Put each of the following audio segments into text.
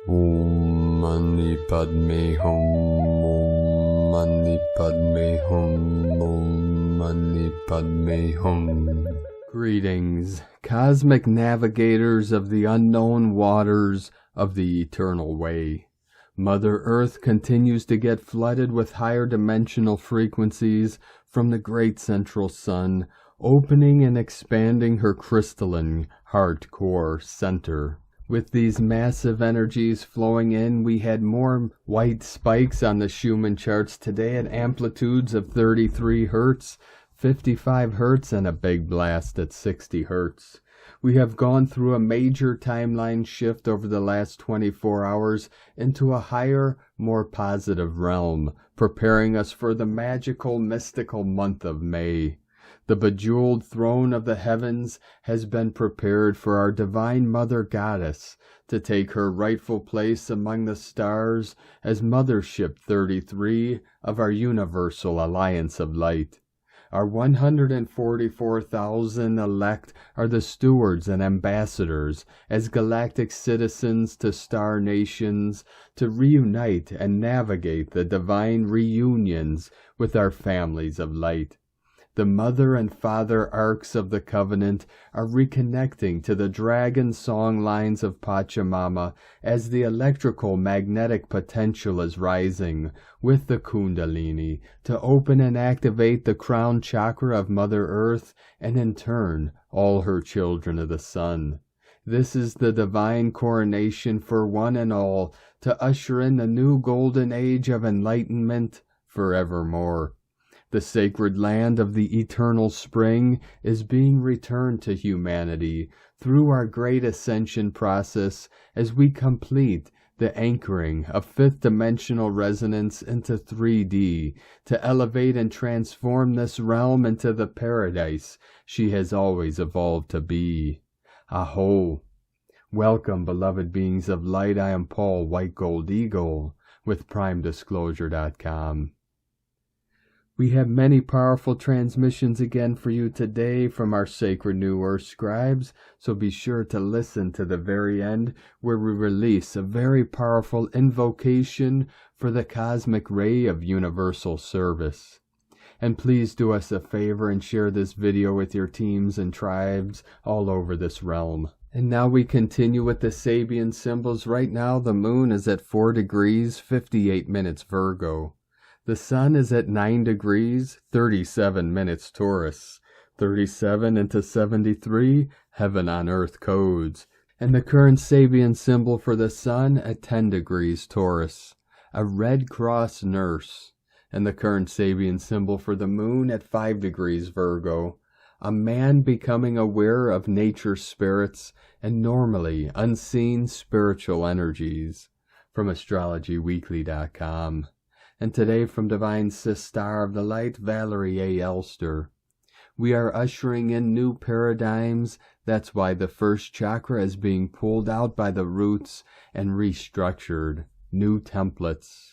Om Mani Padme Hum. Om Mani Padme Hum. Om Mani Padme Hum. Greetings, cosmic navigators of the unknown waters of the eternal way. Mother Earth continues to get flooded with higher dimensional frequencies from the great central sun, opening and expanding her crystalline heart core center. With these massive energies flowing in, we had more white spikes on the Schumann charts today at amplitudes of 33 hertz, 55 hertz, and a big blast at 60 hertz. We have gone through a major timeline shift over the last 24 hours into a higher, more positive realm, preparing us for the magical, mystical month of May. The bejeweled throne of the heavens has been prepared for our Divine Mother Goddess to take her rightful place among the stars as Mothership 33 of our Universal Alliance of Light. Our 144,000 elect are the stewards and ambassadors as galactic citizens to star nations to reunite and navigate the divine reunions with our families of light. The mother and father arcs of the covenant are reconnecting to the dragon song lines of Pachamama as the electrical magnetic potential is rising with the Kundalini to open and activate the crown chakra of Mother Earth and in turn all her children of the sun. This is the divine coronation for one and all to usher in the new golden age of enlightenment forevermore. The sacred land of the eternal spring is being returned to humanity through our great ascension process as we complete the anchoring of fifth-dimensional resonance into 3D to elevate and transform this realm into the paradise she has always evolved to be. Aho! Welcome, beloved beings of light. I am Paul White Gold Eagle with PrimeDisclosure.com. We have many powerful transmissions again for you today from our Sacred New Earth scribes, so be sure to listen to the very end where we release a very powerful invocation for the cosmic ray of universal service. And please do us a favor and share this video with your teams and tribes all over this realm. And now we continue with the Sabian symbols. Right now the moon is at 4 degrees, 58 minutes Virgo. The sun is at 9 degrees, 37 minutes Taurus, 37 into 73, heaven on earth codes, and the current Sabian symbol for the sun at 10 degrees Taurus, a Red Cross nurse, and the current Sabian symbol for the moon at 5 degrees Virgo, a man becoming aware of nature's spirits and normally unseen spiritual energies, from astrologyweekly.com. And today from Divine Sis Star of the Light, Valerie A. Elster. We are ushering in new paradigms. That's why the first chakra is being pulled out by the roots and restructured. New templates.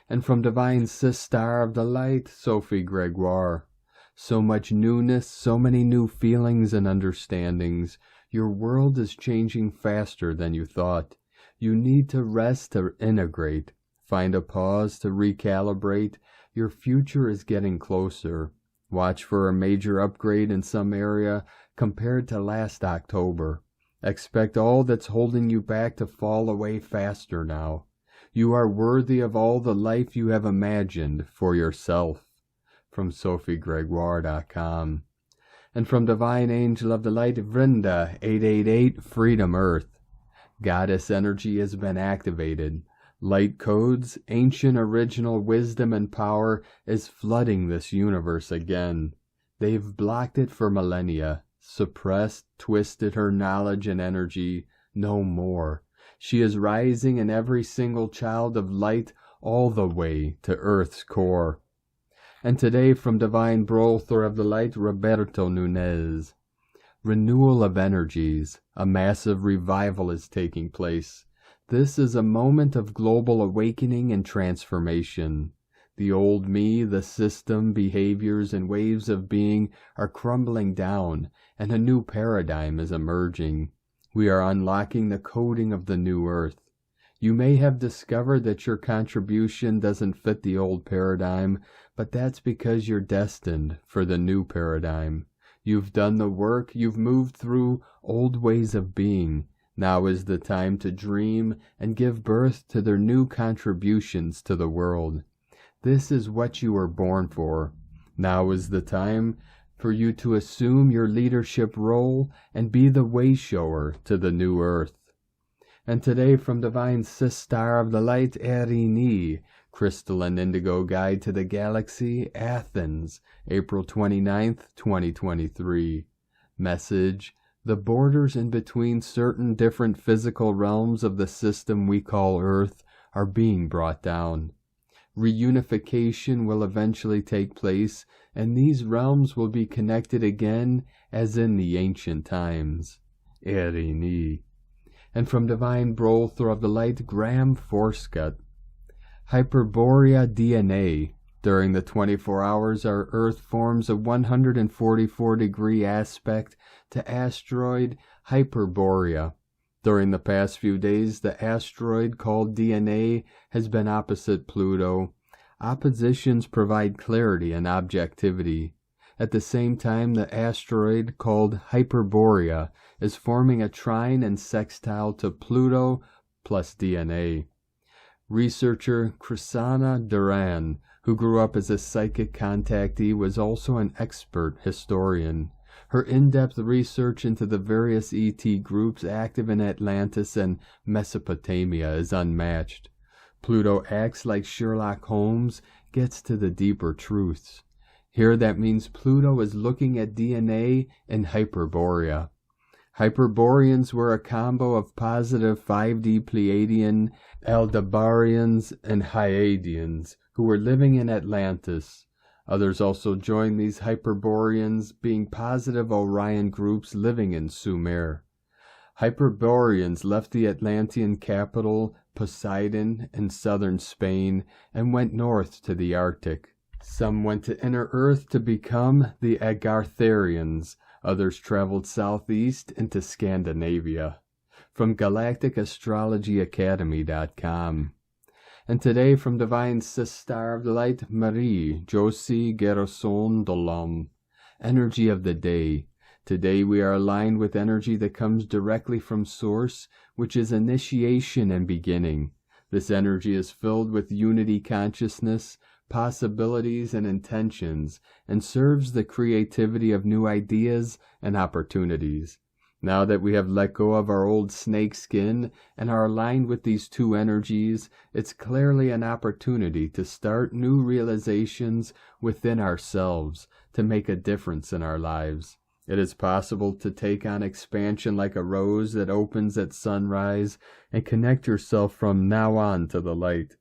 And from Divine Sis Star of the Light, Sophie Gregoire. So much newness, so many new feelings and understandings. Your world is changing faster than you thought. You need to rest to integrate. Find a pause to recalibrate. Your future is getting closer. Watch for a major upgrade in some area compared to last October. Expect all that's holding you back to fall away faster now. You are worthy of all the life you have imagined for yourself. From SophieGregoire.com. And from Divine Angel of the Light, Vrinda 888, Freedom Earth. Goddess energy has been activated. Light codes, ancient original wisdom and power is flooding this universe again. They've blocked it for millennia, suppressed, twisted her knowledge and energy. No more. She is rising in every single child of light all the way to Earth's core. And today from Divine Brother of the Light, Roberto Nunez. Renewal of energies. A massive revival is taking place. This is a moment of global awakening and transformation. The old me, the system, behaviors, and ways of being are crumbling down, and a new paradigm is emerging. We are unlocking the coding of the new earth. You may have discovered that your contribution doesn't fit the old paradigm, but that's because you're destined for the new paradigm. You've done the work, you've moved through old ways of being. Now is the time to dream and give birth to their new contributions to the world. This is what you were born for. Now is the time for you to assume your leadership role and be the way shower to the new earth. And today from Divine Sister of the Light Erini, Crystalline Indigo Guide to the Galaxy, Athens, April 29th, 2023. Message: the borders in between certain different physical realms of the system we call Earth are being brought down. Reunification will eventually take place, and these realms will be connected again as in the ancient times. Erini. And from Divine Brother of the Light, Graham Forscott. Hyperborea DNA. During the 24 hours, our Earth forms a 144-degree aspect to asteroid Hyperborea. During the past few days, the asteroid called DNA has been opposite Pluto. Oppositions provide clarity and objectivity. At the same time, the asteroid called Hyperborea is forming a trine and sextile to Pluto plus DNA. Researcher Krisanna Duran, who grew up as a psychic contactee, was also an expert historian. Her in-depth research into the various ET groups active in Atlantis and Mesopotamia is unmatched. Pluto acts like Sherlock Holmes, gets to the deeper truths. Here that means Pluto is looking at DNA in Hyperborea. Hyperboreans were a combo of positive 5D Pleiadian, Aldebarians, and Hyadians who were living in Atlantis. Others also joined these Hyperboreans, being positive Orion groups living in Sumer. Hyperboreans left the Atlantean capital, Poseidon, in southern Spain, and went north to the Arctic. Some went to inner Earth to become the Agartharians. Others traveled southeast into Scandinavia. From GalacticAstrologyAcademy.com. And today from Divine Sister of the Light, Marie Josie Gerson Dolam. Energy of the Day. Today we are aligned with energy that comes directly from Source, which is initiation and beginning. This energy is filled with unity consciousness, possibilities, and intentions, and serves the creativity of new ideas and opportunities. Now that we have let go of our old snake skin and are aligned with these two energies, it's clearly an opportunity to start new realizations within ourselves to make a difference in our lives. It is possible to take on expansion like a rose that opens at sunrise and connect yourself from now on to the light.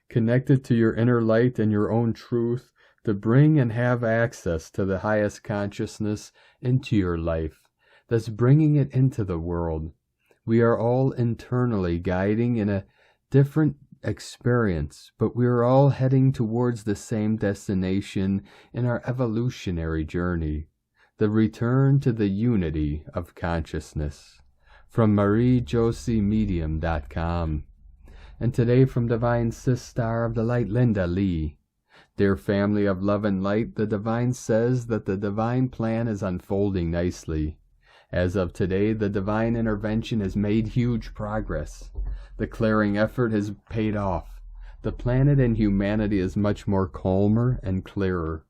Connected to your inner light and your own truth to bring and have access to the highest consciousness into your life, thus bringing it into the world. We are all internally guiding in a different experience, but we are all heading towards the same destination in our evolutionary journey, the return to the unity of consciousness. From MarieJosieMedium.com. And today from Divine Sister of the Light, Linda Lee. Dear family of love and light, the Divine says that the Divine plan is unfolding nicely. As of today, the Divine intervention has made huge progress. The clearing effort has paid off. The planet and humanity is much more calmer and clearer.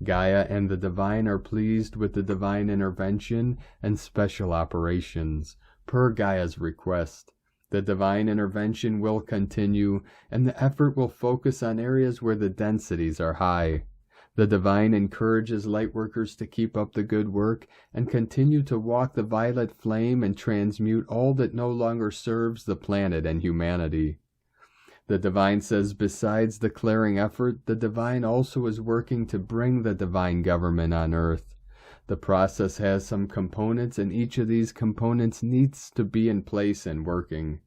Gaia and the Divine are pleased with the Divine intervention and special operations, per Gaia's request. The Divine intervention will continue, and the effort will focus on areas where the densities are high. The Divine encourages lightworkers to keep up the good work and continue to walk the violet flame and transmute all that no longer serves the planet and humanity. The Divine says besides the clearing effort, the Divine also is working to bring the Divine government on Earth. The process has some components, and each of these components needs to be in place and working.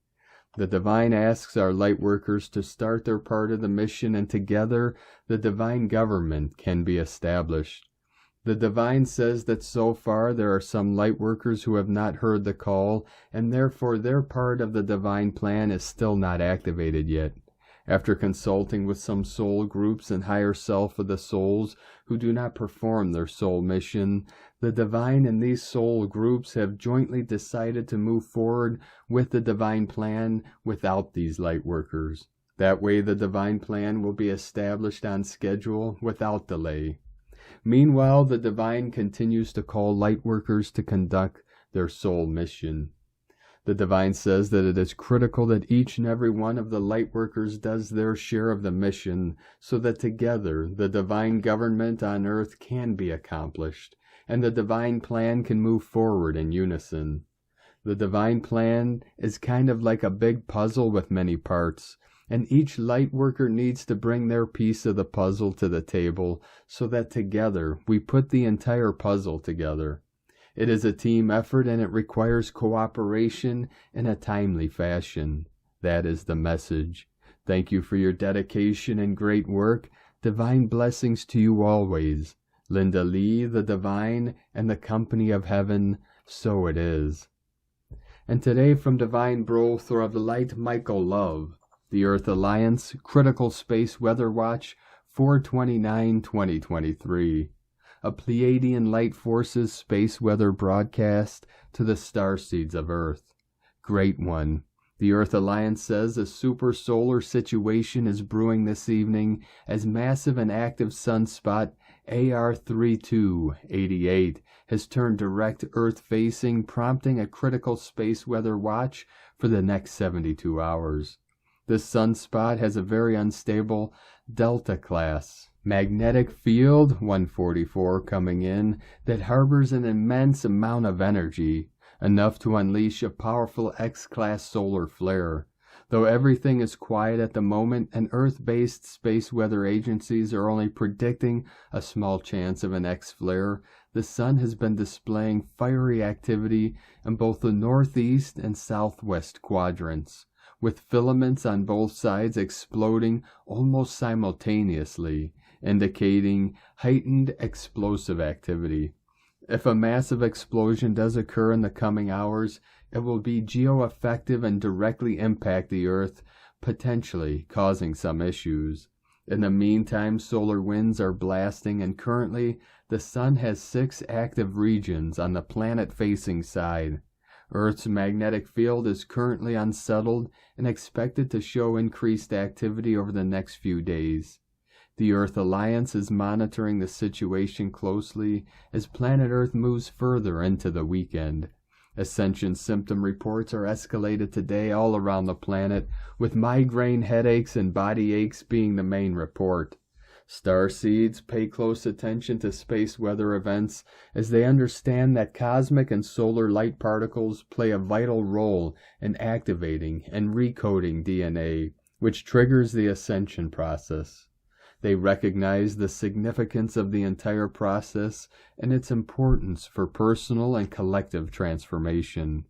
The Divine asks our lightworkers to start their part of the mission, and together the Divine government can be established. The Divine says that so far there are some lightworkers who have not heard the call, and therefore their part of the Divine plan is still not activated yet. After consulting with some soul groups and higher self of the souls who do not perform their soul mission, the Divine and these soul groups have jointly decided to move forward with the Divine plan without these lightworkers. That way the Divine plan will be established on schedule without delay. Meanwhile, the Divine continues to call lightworkers to conduct their soul mission. The Divine says that it is critical that each and every one of the lightworkers does their share of the mission so that together the Divine government on earth can be accomplished and the Divine plan can move forward in unison. The Divine plan is kind of like a big puzzle with many parts, and each light worker needs to bring their piece of the puzzle to the table so that together we put the entire puzzle together. It is a team effort and it requires cooperation in a timely fashion. That is the message. Thank you for your dedication and great work. Divine blessings to you always. Linda Lee, the Divine, and the company of heaven, so it is. And today from Divine Brothor of the Light, Michael Love. The Earth Alliance, Critical Space Weather Watch, 4/29/2023. A Pleiadian Light Forces Space Weather Broadcast to the Starseeds of Earth. Great one. The Earth Alliance says a super solar situation is brewing this evening as massive and active sunspot AR3288 has turned direct Earth-facing, prompting a critical space weather watch for the next 72 hours. This sunspot has a very unstable Delta-class magnetic field, 144, coming in, that harbors an immense amount of energy, enough to unleash a powerful X-class solar flare. Though everything is quiet at the moment, and Earth-based space weather agencies are only predicting a small chance of an X-flare, the Sun has been displaying fiery activity in both the northeast and southwest quadrants, with filaments on both sides exploding almost simultaneously, indicating heightened explosive activity. If a massive explosion does occur in the coming hours, it will be geo-effective and directly impact the Earth, potentially causing some issues. In the meantime, solar winds are blasting, and currently the Sun has 6 active regions on the planet-facing side. Earth's magnetic field is currently unsettled and expected to show increased activity over the next few days. The Earth Alliance is monitoring the situation closely as planet Earth moves further into the weekend. Ascension symptom reports are escalated today all around the planet, with migraine headaches and body aches being the main report. Starseeds pay close attention to space weather events as they understand that cosmic and solar light particles play a vital role in activating and recoding DNA, which triggers the ascension process. They recognize the significance of the entire process and its importance for personal and collective transformation.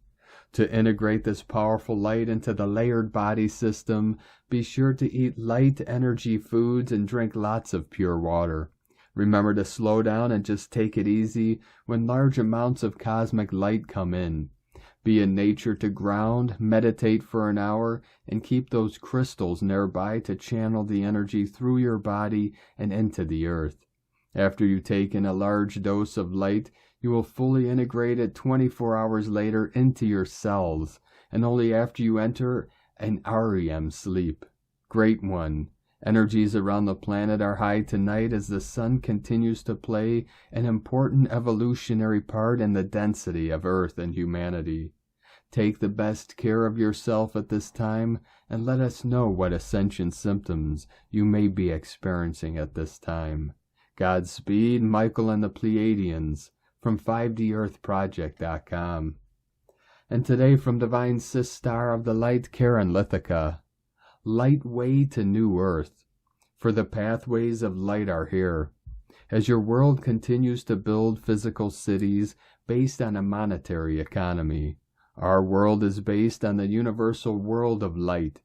To integrate this powerful light into the layered body system, be sure to eat light energy foods and drink lots of pure water. Remember to slow down and just take it easy when large amounts of cosmic light come in. Be in nature to ground, meditate for an hour, and keep those crystals nearby to channel the energy through your body and into the earth. After you take in a large dose of light, you will fully integrate it 24 hours later into your cells, and only after you enter an REM sleep. Great one. Energies around the planet are high tonight as the Sun continues to play an important evolutionary part in the density of Earth and humanity. Take the best care of yourself at this time, and let us know what ascension symptoms you may be experiencing at this time. Godspeed, Michael and the Pleiadians, from 5DEarthProject.com. And today from Divine Sistar of the Light, Karen Lithica. Light way to new Earth, for the pathways of light are here. As your world continues to build physical cities based on a monetary economy, our world is based on the universal world of light.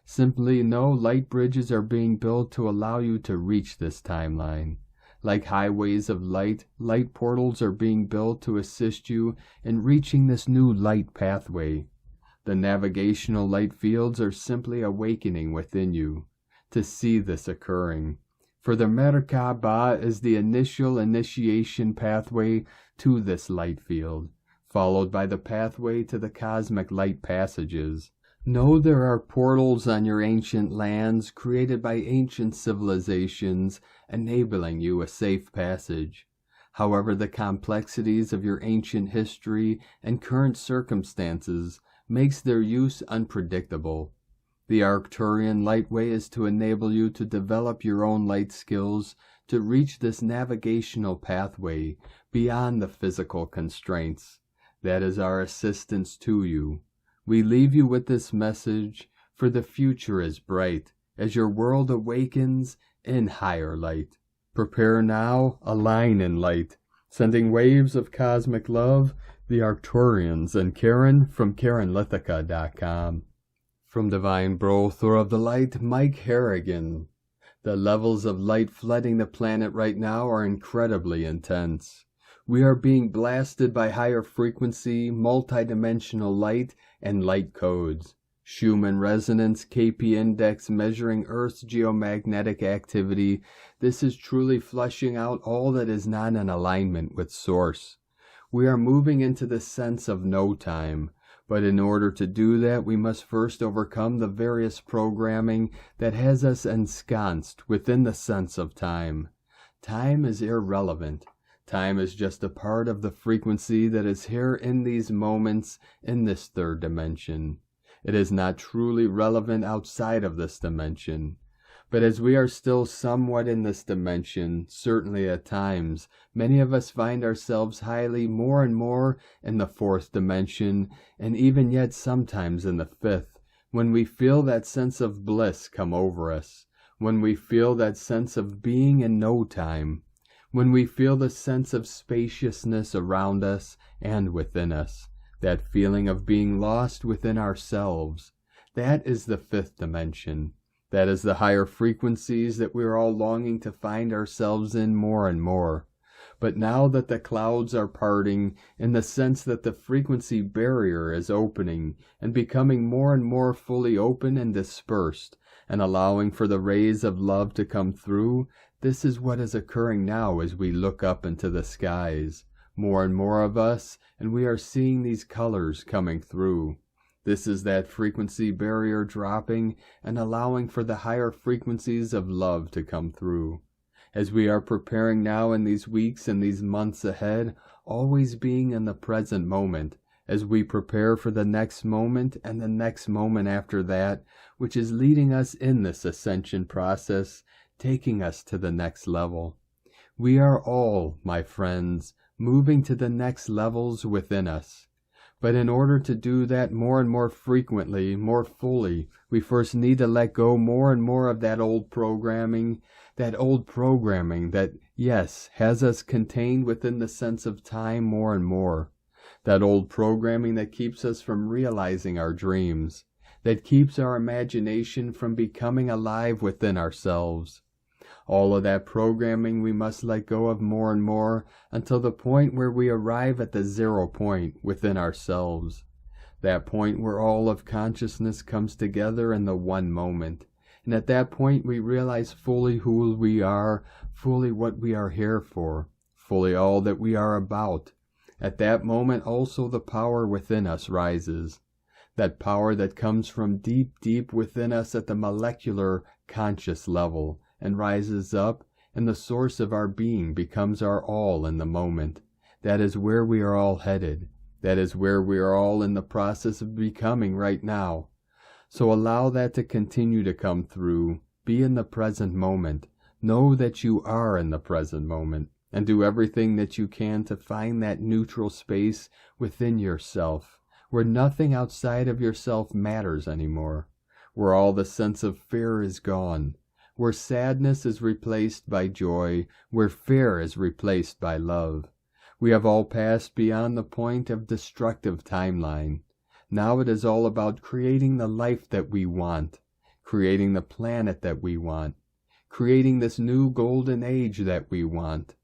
Simply know light bridges are being built to allow you to reach this timeline. Like highways of light, light portals are being built to assist you in reaching this new light pathway. The navigational light fields are simply awakening within you to see this occurring. For the Merkaba is the initial initiation pathway to this light field, followed by the pathway to the cosmic light passages. Know there are portals on your ancient lands created by ancient civilizations, enabling you a safe passage. However, the complexities of your ancient history and current circumstances makes their use unpredictable. The Arcturian Lightway is to enable you to develop your own light skills to reach this navigational pathway beyond the physical constraints. That is our assistance to you. We leave you with this message, for the future is bright as your world awakens in higher light. Prepare now, align in light, sending waves of cosmic love, the Arcturians and Karen from KarenLithica.com. From Divine Brothor of the Light, Mike Harrigan. The levels of light flooding the planet right now are incredibly intense. We are being blasted by higher frequency, multidimensional light, and light codes. Schumann resonance, KP index measuring Earth's geomagnetic activity. This is truly flushing out all that is not in alignment with Source. We are moving into the sense of no time, but in order to do that, we must first overcome the various programming that has us ensconced within the sense of time. Time is irrelevant. Time is just a part of the frequency that is here in these moments in this third dimension. It is not truly relevant outside of this dimension. But as we are still somewhat in this dimension, certainly at times, many of us find ourselves highly more and more in the fourth dimension, and even yet sometimes in the fifth, when we feel that sense of bliss come over us, when we feel that sense of being in no time, when we feel the sense of spaciousness around us and within us, that feeling of being lost within ourselves. That is the fifth dimension. That is the higher frequencies that we are all longing to find ourselves in more and more. But now that the clouds are parting, in the sense that the frequency barrier is opening and becoming more and more fully open and dispersed, and allowing for the rays of love to come through, this is what is occurring now as we look up into the skies. More and more of us, and we are seeing these colors coming through. This is that frequency barrier dropping and allowing for the higher frequencies of love to come through. As we are preparing now in these weeks and these months ahead, always being in the present moment, as we prepare for the next moment and the next moment after that, which is leading us in this ascension process, taking us to the next level. We are all, my friends, moving to the next levels within us. But in order to do that more and more frequently, more fully, we first need to let go more and more of that old programming that, yes, has us contained within the sense of time more and more. That old programming that keeps us from realizing our dreams, that keeps our imagination from becoming alive within ourselves. All of that programming we must let go of more and more until the point where we arrive at the 0 point within ourselves. That point where all of consciousness comes together in the one moment. And at that point we realize fully who we are, fully what we are here for, fully all that we are about. At that moment also the power within us rises. That power that comes from deep, deep within us at the molecular conscious level, and rises up, and the source of our being becomes our all in the moment. That is where we are all headed. That is where we are all in the process of becoming right now. So allow that to continue to come through. Be in the present moment. Know that you are in the present moment, and do everything that you can to find that neutral space within yourself, where nothing outside of yourself matters anymore, where all the sense of fear is gone, where sadness is replaced by joy, where fear is replaced by love. We have all passed beyond the point of destructive timeline. Now it is all about creating the life that we want, creating the planet that we want, creating this new golden age that we want.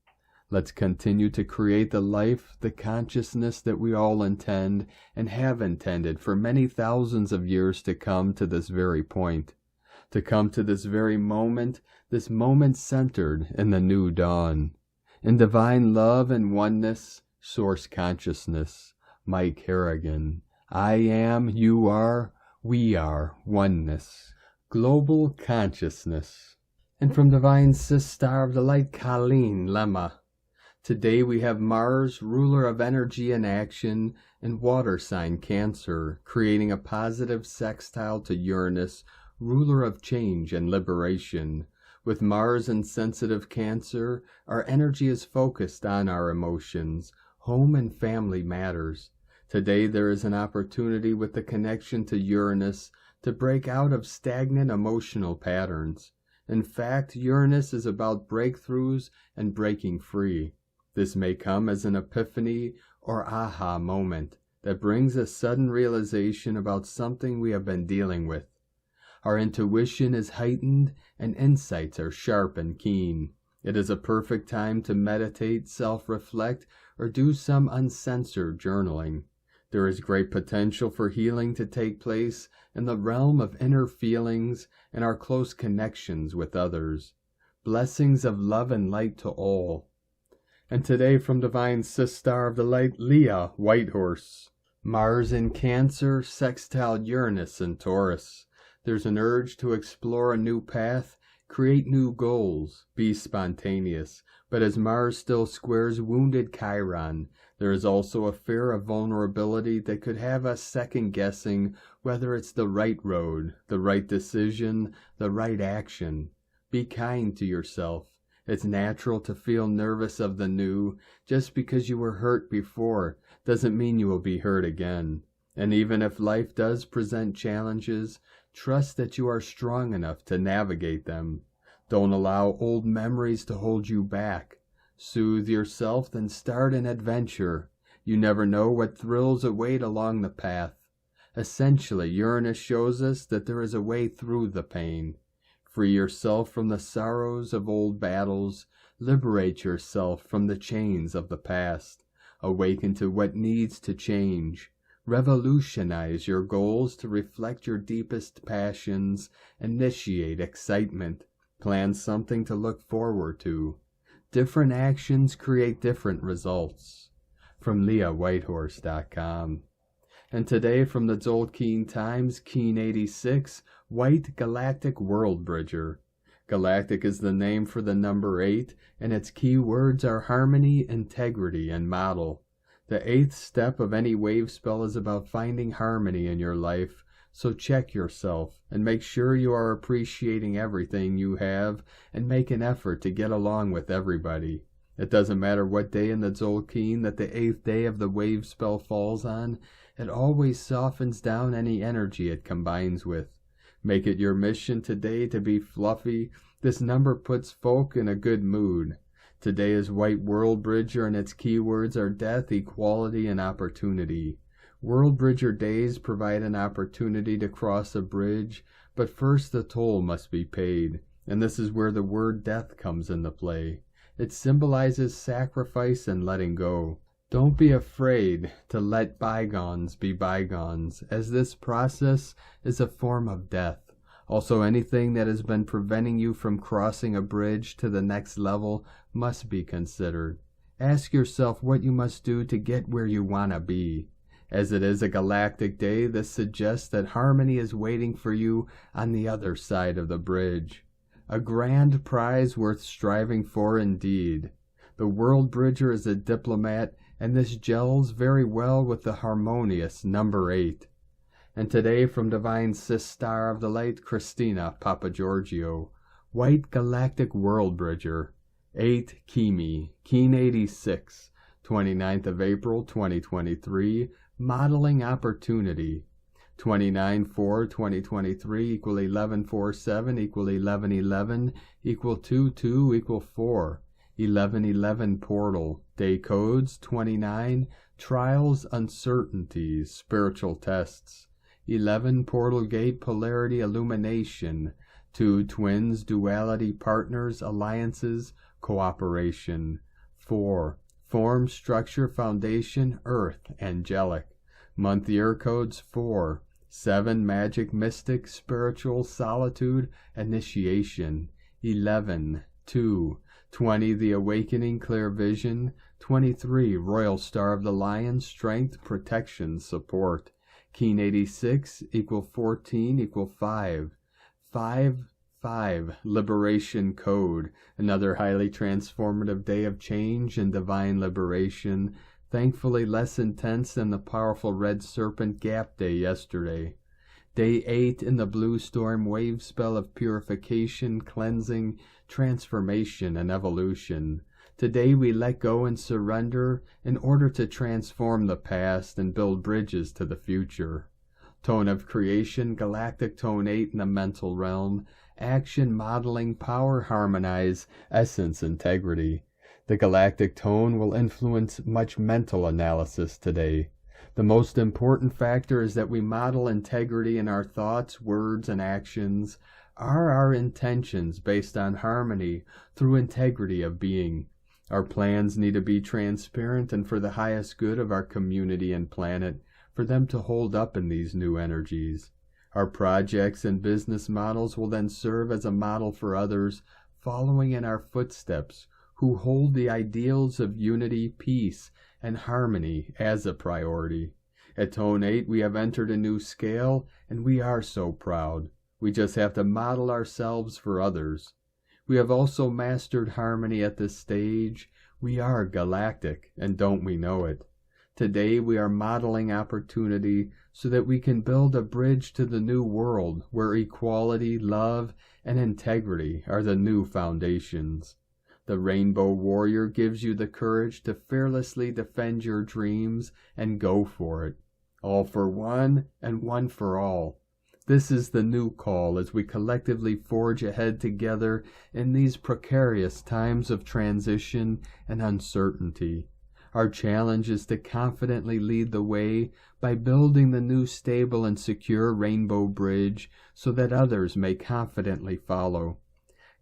Let's continue to create the life, the consciousness that we all intend and have intended for many thousands of years to come to this very point, to come to this very moment, this moment centered in the new dawn, in divine love and oneness, source consciousness. Mike Harrigan. I am, you are, we are oneness. Global consciousness. And from Divine Sis Star of the Light, Colleen Lemma. Today we have Mars, ruler of energy and action, and water sign Cancer, creating a positive sextile to Uranus, ruler of change and liberation. With Mars in sensitive Cancer, our energy is focused on our emotions, home and family matters. Today there is an opportunity with the connection to Uranus to break out of stagnant emotional patterns. In fact, Uranus is about breakthroughs and breaking free. This may come as an epiphany or aha moment that brings a sudden realization about something we have been dealing with. Our intuition is heightened and insights are sharp and keen. It is a perfect time to meditate, self-reflect, or do some uncensored journaling. There is great potential for healing to take place in the realm of inner feelings and our close connections with others. Blessings of love and light to all. And today from Divine Sis Star of the Light, Leah Whitehorse. Mars in Cancer, sextile Uranus in Taurus. There's an urge to explore a new path, create new goals, be spontaneous. But as Mars still squares wounded Chiron, there is also a fear of vulnerability that could have us second-guessing whether it's the right road, the right decision, the right action. Be kind to yourself. It's natural to feel nervous of the new. Just because you were hurt before doesn't mean you will be hurt again. And even if life does present challenges, trust that you are strong enough to navigate them. Don't allow old memories to hold you back. Soothe yourself, then start an adventure. You never know what thrills await along the path. Essentially, Uranus shows us that there is a way through the pain. Free yourself from the sorrows of old battles. Liberate yourself from the chains of the past. Awaken to what needs to change. Revolutionize your goals to reflect your deepest passions. Initiate excitement. Plan something to look forward to. Different actions create different results. From LeahWhitehorse.com. And today from the Tzolk'in Times, Keen 86, White Galactic World Bridger. Galactic is the name for the number 8, and its key words are harmony, integrity, and model. The 8th step of any wave spell is about finding harmony in your life, so check yourself and make sure you are appreciating everything you have and make an effort to get along with everybody. It doesn't matter what day in the Tzolk'in that the 8th day of the wave spell falls on, it always softens down any energy it combines with. Make it your mission today to be fluffy. This number puts folk in a good mood. Today is White World Bridger and its keywords are death, equality, and opportunity. World Bridger days provide an opportunity to cross a bridge, but first the toll must be paid, and this is where the word death comes into play. It symbolizes sacrifice and letting go. Don't be afraid to let bygones be bygones, as this process is a form of death. Also, anything that has been preventing you from crossing a bridge to the next level must be considered. Ask yourself what you must do to get where you want to be. As it is a galactic day, this suggests that harmony is waiting for you on the other side of the bridge. A grand prize worth striving for indeed. The World Bridger is a diplomat, and this gels very well with the harmonious number 8. And today from Divine Sis Star of the Light, Christina Papagiorgio, White Galactic World Bridger, 8 Kimi, Keen 86, 29th of April 2023, Modeling Opportunity, 29/4/2023 equal 11/4/7 equal 11/11 equal 2/2 equal 4, 11/11 portal, day codes 29, trials, uncertainties, spiritual tests, 11 portal gate polarity illumination, 2. Twins, duality, partners, alliances, cooperation. 4. Form, structure, foundation, earth, angelic. Month year codes 4. 7. Magic, mystic, spiritual, solitude, initiation. 11. 2. 20. The awakening, clear vision. 23. Royal Star of the Lion, strength, protection, support. Keen 86 equal 14 equal 5. 5. Liberation code, another highly transformative day of change and divine liberation, thankfully less intense than the powerful red serpent gap day yesterday. Day 8 in the blue storm wave spell of purification, cleansing, transformation, and evolution. Today we let go and surrender in order to transform the past and build bridges to the future. Tone of creation, galactic tone 8 in the mental realm, action, modeling, power, harmonize, essence, integrity. The galactic tone will influence much mental analysis today. The most important factor is that we model integrity in our thoughts, words, and actions. Are our intentions based on harmony through integrity of being? Our plans need to be transparent and for the highest good of our community and planet, for them to hold up in these new energies. Our projects and business models will then serve as a model for others, following in our footsteps, who hold the ideals of unity, peace, and harmony as a priority. At Tone 8, we have entered a new scale, and we are so proud. We just have to model ourselves for others. We have also mastered harmony at this stage. We are galactic, and don't we know it? Today we are modeling opportunity so that we can build a bridge to the new world where equality, love, and integrity are the new foundations. The Rainbow Warrior gives you the courage to fearlessly defend your dreams and go for it. All for one and one for all. This is the new call as we collectively forge ahead together in these precarious times of transition and uncertainty. Our challenge is to confidently lead the way by building the new stable and secure rainbow bridge so that others may confidently follow.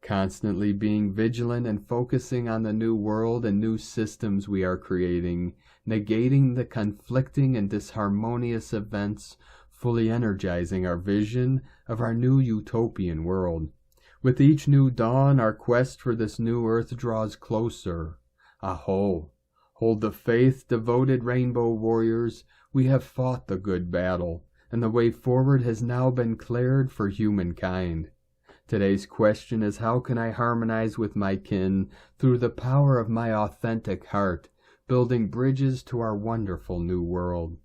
Constantly being vigilant and focusing on the new world and new systems we are creating, negating the conflicting and disharmonious events, fully energizing our vision of our new utopian world. With each new dawn, our quest for this new earth draws closer. Aho! Hold the faith, devoted rainbow warriors. We have fought the good battle, and the way forward has now been cleared for humankind. Today's question is, how can I harmonize with my kin through the power of my authentic heart, building bridges to our wonderful new world?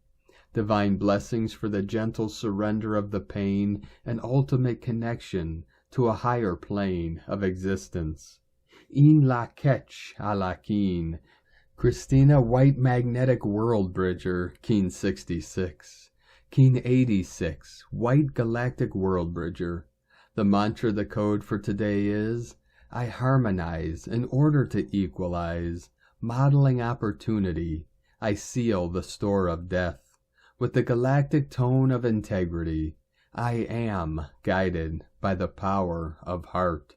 Divine blessings for the gentle surrender of the pain and ultimate connection to a higher plane of existence. In la ketch a la keen. Christina White Magnetic World Bridger, Keen 66. Keen 86, White Galactic World Bridger. The mantra, the code for today is, I harmonize in order to equalize, modeling opportunity. I seal the store of death. With the galactic tone of integrity, I am guided by the power of heart.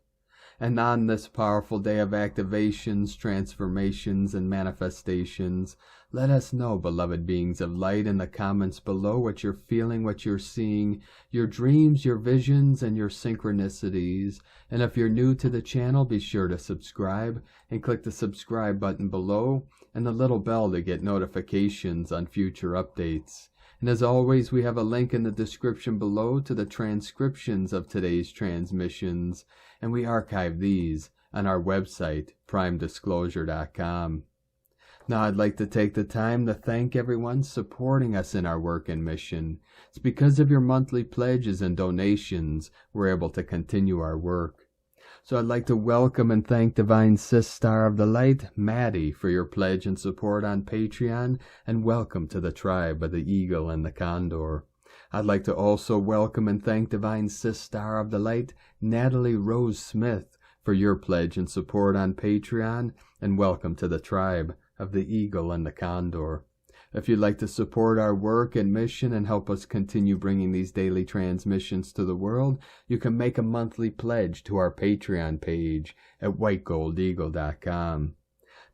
And on this powerful day of activations, transformations, and manifestations, let us know, beloved beings of light, in the comments below what you're feeling, what you're seeing, your dreams, your visions, and your synchronicities. And if you're new to the channel, be sure to subscribe and click the subscribe button below and the little bell to get notifications on future updates. And as always, we have a link in the description below to the transcriptions of today's transmissions, and we archive these on our website, primedisclosure.com. Now I'd like to take the time to thank everyone supporting us in our work and mission. It's because of your monthly pledges and donations we're able to continue our work. So I'd like to welcome and thank Divine Sis Star of the Light, Maddie, for your pledge and support on Patreon, and welcome to the tribe of the Eagle and the Condor. I'd like to also welcome and thank Divine Sis Star of the Light, Natalie Rose Smith, for your pledge and support on Patreon, and welcome to the tribe of the Eagle and the Condor. If you'd like to support our work and mission and help us continue bringing these daily transmissions to the world, you can make a monthly pledge to our Patreon page at whitegoldeagle.com.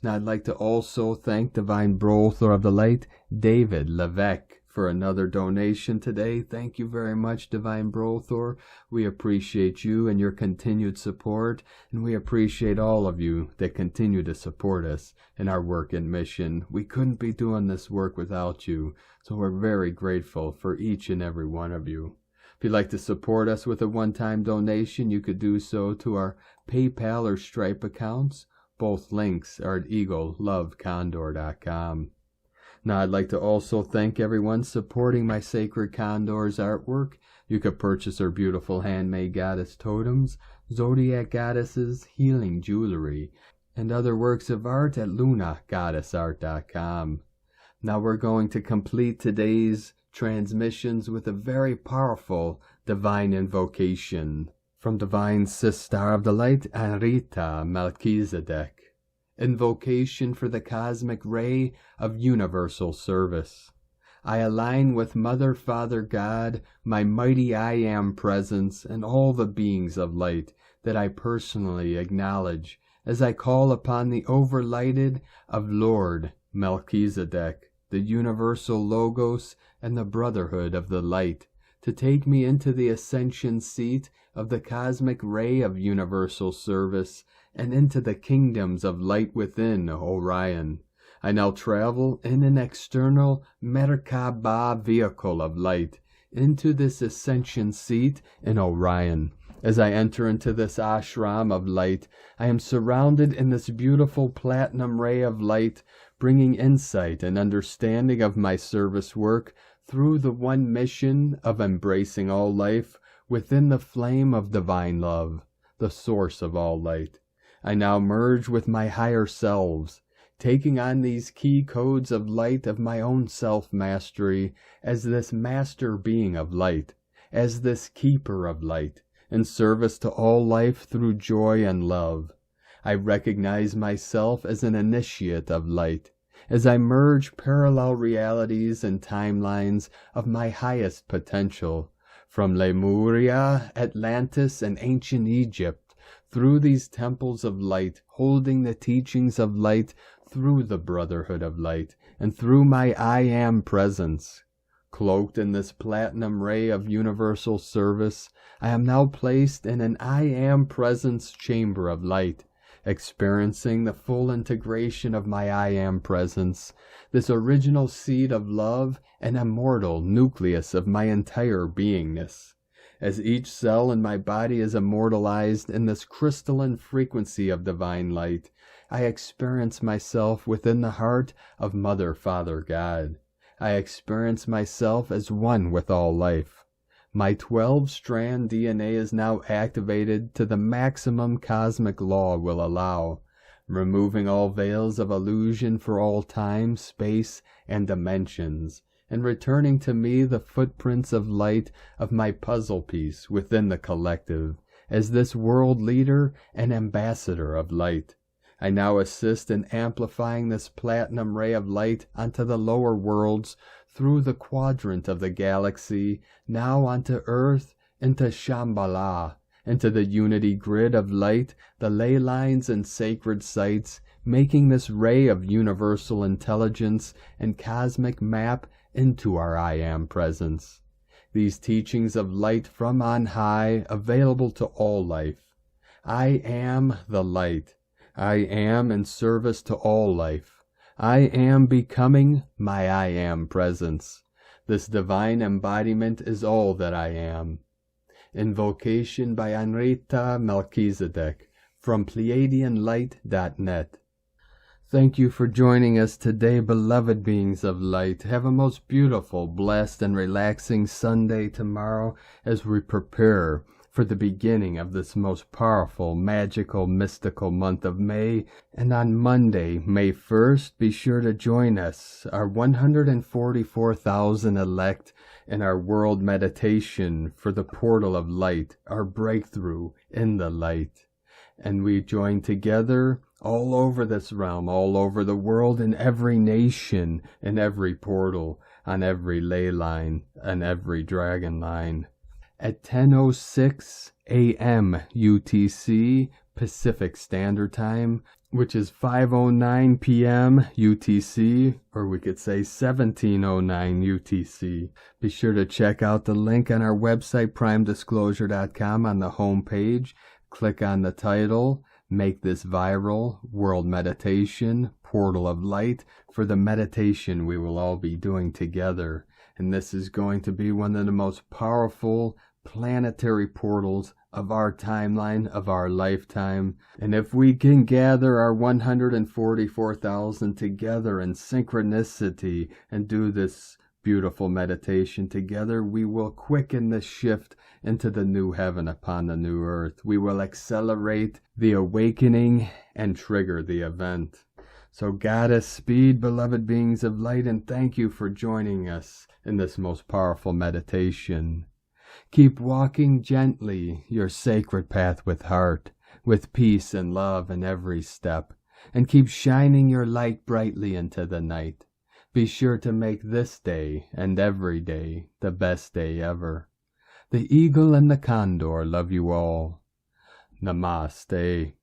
Now I'd like to also thank Divine Brother of the Light, David Levesque, for another donation today. Thank you very much, Divine Brother. We appreciate you and your continued support, and we appreciate all of you that continue to support us in our work and mission. We couldn't be doing this work without you, so we're very grateful for each and every one of you. If you'd like to support us with a one-time donation, you could do so to our PayPal or Stripe accounts. Both links are at eaglelovecondor.com. Now I'd like to also thank everyone supporting my Sacred Condor's artwork. You could purchase her beautiful handmade goddess totems, zodiac goddesses, healing jewelry, and other works of art at lunagoddessart.com. Now we're going to complete today's transmissions with a very powerful divine invocation from Divine Sister of the Light, Anrita Melchizedek. Invocation for the cosmic ray of universal service. I align with Mother, Father, God, my mighty I Am presence, and all the beings of light that I personally acknowledge as I call upon the overlighted of Lord Melchizedek, the universal Logos and the Brotherhood of the Light, to take me into the ascension seat of the cosmic ray of universal service and into the kingdoms of light within Orion. I now travel in an external Merkaba vehicle of light into this ascension seat in Orion. As I enter into this ashram of light, I am surrounded in this beautiful platinum ray of light, bringing insight and understanding of my service work through the one mission of embracing all life within the flame of divine love, the source of all light. I now merge with my higher selves, taking on these key codes of light of my own self-mastery as this master being of light, as this keeper of light, in service to all life through joy and love. I recognize myself as an initiate of light, as I merge parallel realities and timelines of my highest potential, from Lemuria, Atlantis, and ancient Egypt, through these temples of light, holding the teachings of light through the brotherhood of light, and through my I Am presence. Cloaked in this platinum ray of universal service, I am now placed in an I Am presence chamber of light, experiencing the full integration of my I Am presence, this original seed of love and immortal nucleus of my entire beingness. As each cell in my body is immortalized in this crystalline frequency of divine light, I experience myself within the heart of Mother, Father, God. I experience myself as one with all life. My 12-strand DNA is now activated to the maximum cosmic law will allow, removing all veils of illusion for all time, space, and dimensions, and returning to me the footprints of light of my puzzle piece within the collective, as this world leader and ambassador of light. I now assist in amplifying this platinum ray of light onto the lower worlds through the quadrant of the galaxy, now onto Earth, into Shambhala, into the unity grid of light, the ley lines and sacred sites, making this ray of universal intelligence and cosmic map into our I Am presence. These teachings of light from on high, available to all life. I am the light. I am in service to all life. I am becoming my I Am presence. This divine embodiment is all that I am. Invocation by Anrita Melchizedek from PleiadianLight.net. Thank you for joining us today, beloved beings of light. Have a most beautiful, blessed, and relaxing Sunday tomorrow as we prepare for the beginning of this most powerful, magical, mystical month of May. And on Monday, May 1st, be sure to join us, our 144,000 elect, in our world meditation for the portal of light, our breakthrough in the light. And we join together all over this realm, all over the world, in every nation, in every portal, on every ley line, and every dragon line. At 10:06 a.m. UTC, Pacific Standard Time, which is 5:09 p.m. UTC, or we could say 17:09 UTC. Be sure to check out the link on our website, primedisclosure.com, on the home page. Click on the title, Make This Viral, World Meditation, Portal of Light, for the meditation we will all be doing together. And this is going to be one of the most powerful planetary portals of our timeline, of our lifetime. And if we can gather our 144,000 together in synchronicity and do this beautiful meditation together, we will quicken the shift into the new heaven upon the new earth. We will accelerate the awakening and trigger the event. So Goddess speed, beloved beings of light, and thank you for joining us in this most powerful meditation. Keep walking gently your sacred path with heart, with peace and love in every step, and keep shining your light brightly into the night. Be sure to make this day and every day the best day ever. The eagle and the condor love you all. Namaste.